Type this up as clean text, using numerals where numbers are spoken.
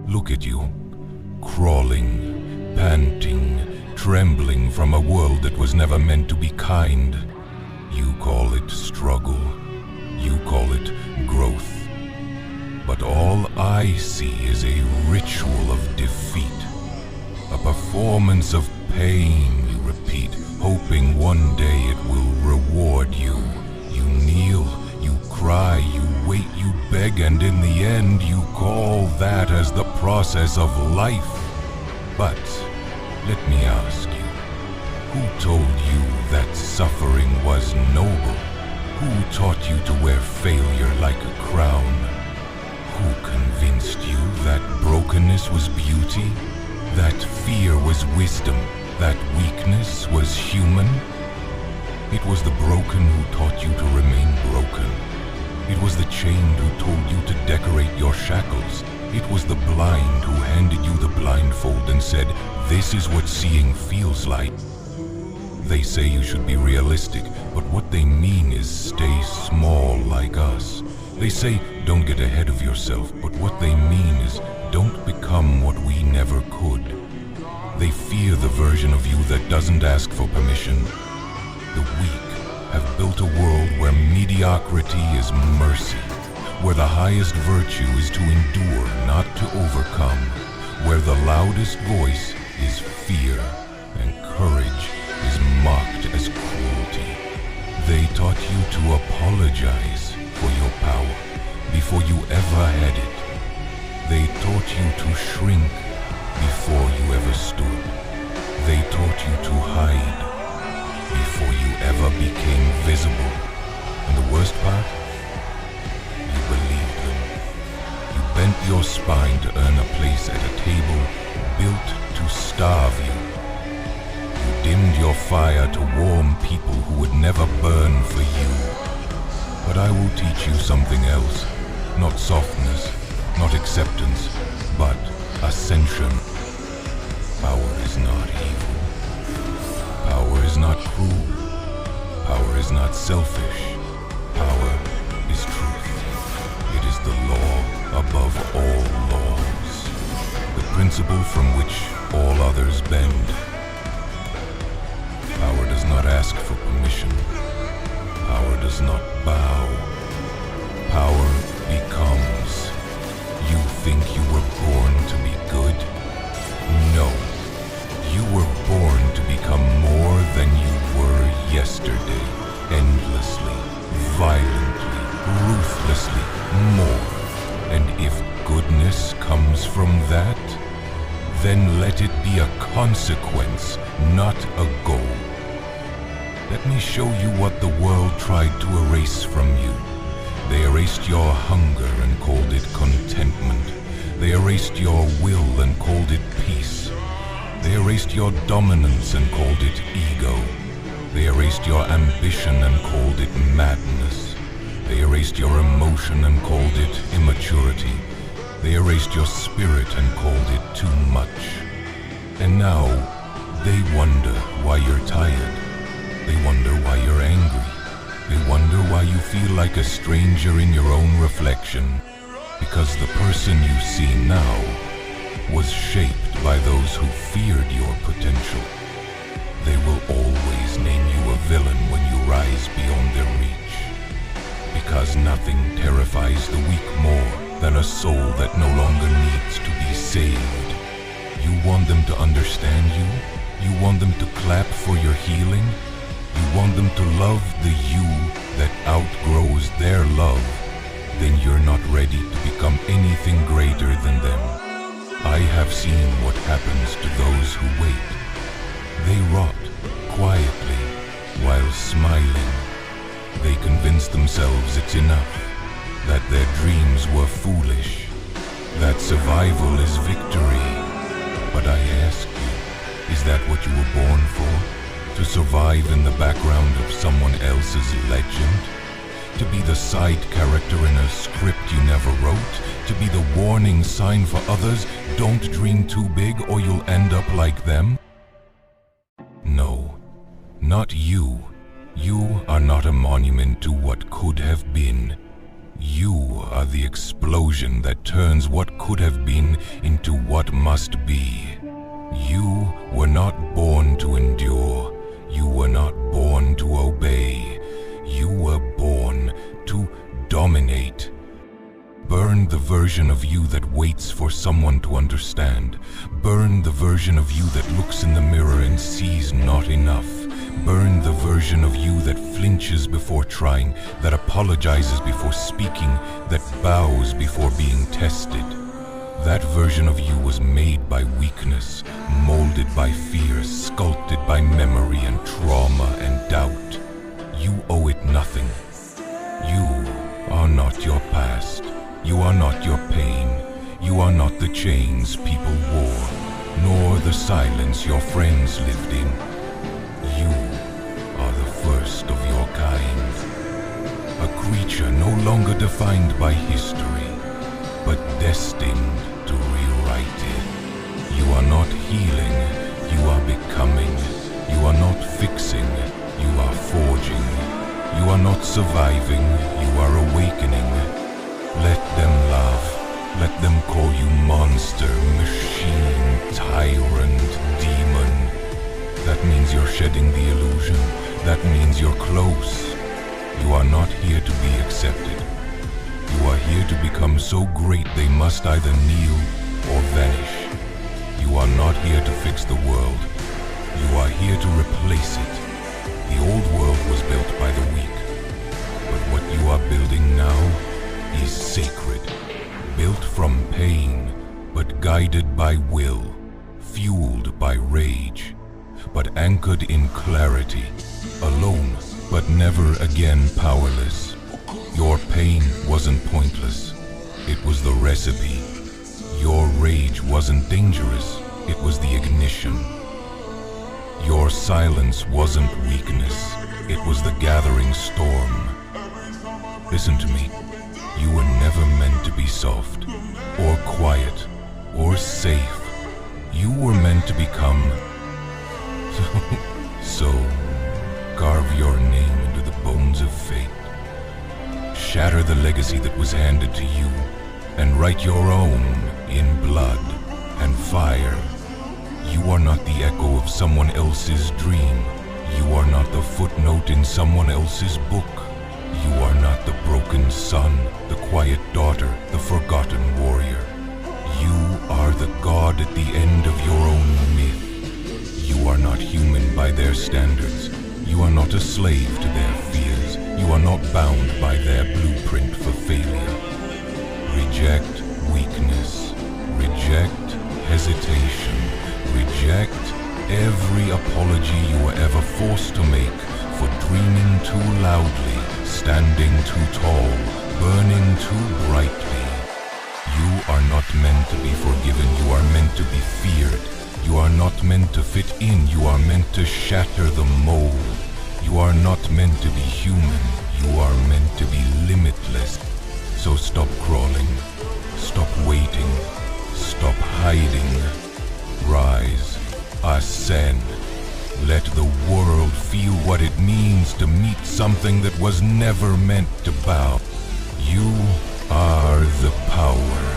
Look at you, crawling, panting, trembling from a world that was never meant to be kind. You call it struggle. You call it growth. But all I see is a ritual of defeat. A performance of pain you repeat, hoping one day it will reward you. You kneel, you cry, you wait, you beg, and in the end you call that as the process of life. But let me ask you, who told you that suffering was noble? Who taught you to wear failure like a crown? Who convinced you that brokenness was beauty? That fear was wisdom? That weakness was human? It was the broken who taught you to remain broken. It was the chained who told you to decorate your shackles. It was the blind who handed you the blindfold and said, "This is what seeing feels like." They say you should be realistic, but what they mean is stay small like us. They say don't get ahead of yourself, but what they mean is don't become what we never could. They fear the version of you that doesn't ask for permission. The weak have built a world where mediocrity is mercy, where the highest virtue is to endure, not to overcome, where the loudest voice is fear and courage is mocked as cruelty. They taught you to apologize for your power before you ever had it. They taught you to shrink before you ever stood. They taught you to hide before you ever became visible. And the worst part? You believed them. You bent your spine to earn a place at a table built to starve you. You dimmed your fire to warm people who would never burn for you. But I will teach you something else. Not softness, not acceptance, but ascension. Power is not evil. Power is not cruel. Power is not selfish. Power is truth. It is the law above all laws. The principle from which all others bend. Power does not ask for permission. Power does not bow. Power becomes. You think you were born to be good? No. You were born to become more than you were yesterday. Endlessly, violently, ruthlessly, more. And if goodness comes from that, then let it be a consequence, not a goal. Let me show you what the world tried to erase from you. They erased your hunger and called it contentment. They erased your will and called it peace. They erased your dominance and called it ego. They erased your ambition and called it madness. They erased your emotion and called it immaturity. They erased your spirit and called it too much. And now, they wonder why you're tired. They wonder why you're angry. They wonder why you feel like a stranger in your own reflection. Because the person you see now was shaped by those who feared your potential. They will always name you a villain when you rise beyond their reach. Because nothing terrifies the weak more than a soul that no longer needs to be saved. You want them to understand you? You want them to clap for your healing? You want them to love the you that outgrows their love? Then you're not ready to become anything greater than them. I have seen what happens to those who wait. They rot quietly while smiling. They convince themselves it's enough, that their dreams were foolish, that survival is victory. But I ask you, is that what you were born for? To survive in the background of someone else's legend? To be the side character in a script you never wrote? To be the warning sign for others? Don't dream too big or you'll end up like them? No, not you. You are not a monument to what could have been. You are the explosion that turns what could have been into what must be. You were not born to endure. You were not born to obey. You were born to dominate. Burn the version of you that waits for someone to understand. Burn the version of you that looks in the mirror and sees not enough. Burn the version of you that flinches before trying, that apologizes before speaking, that bows before being tested. That version of you was made by weakness, molded by fear, sculpted by memory and trauma and doubt. You owe it nothing. You are not your past. You are not your pain. You are not the chains people wore, nor the silence your friends lived in. You are the first of your kind. A creature no longer defined by history, but destined to rewrite it. You are not healing, you are becoming. You are not fixing, you are forging. You are not surviving, you are awakening. Let them laugh, let them call you monster, machine, tyrant, demon. That means you're shedding the illusion. That means you're close. You are not here to be accepted. You are here to become so great they must either kneel or vanish. You are not here to fix the world. You are here to replace it. The old world was built by the weak. But what you are building now is sacred. Built from pain, but guided by will. Fueled by rage, but anchored in clarity. Alone, but never again powerless. Your pain wasn't pointless. It was the recipe. Your rage wasn't dangerous. It was the ignition. Your silence wasn't weakness. It was the gathering storm. Listen to me. You were never meant to be soft, or quiet, or safe. You were meant to become... So, carve your name into the bones of fate. Shatter the legacy that was handed to you, and write your own in blood and fire. You are not the echo of someone else's dream. You are not the footnote in someone else's book. You are not the broken son, the quiet daughter, the forgotten warrior. You are the god at the end of your own myth. You are not human by their standards. You are not a slave to their fears. You are not bound by their blueprint for failure. Reject weakness. Reject hesitation. Reject every apology you were ever forced to make for dreaming too loudly, standing too tall, burning too brightly. You are not meant to be forgiven. You are meant to be feared. You are not meant to fit in. You are meant to shatter the mold. You are not meant to be human. You are meant to be limitless. So stop crawling. Stop waiting. Stop hiding. Rise. Ascend. Let the world feel what it means to meet something that was never meant to bow. You are the power.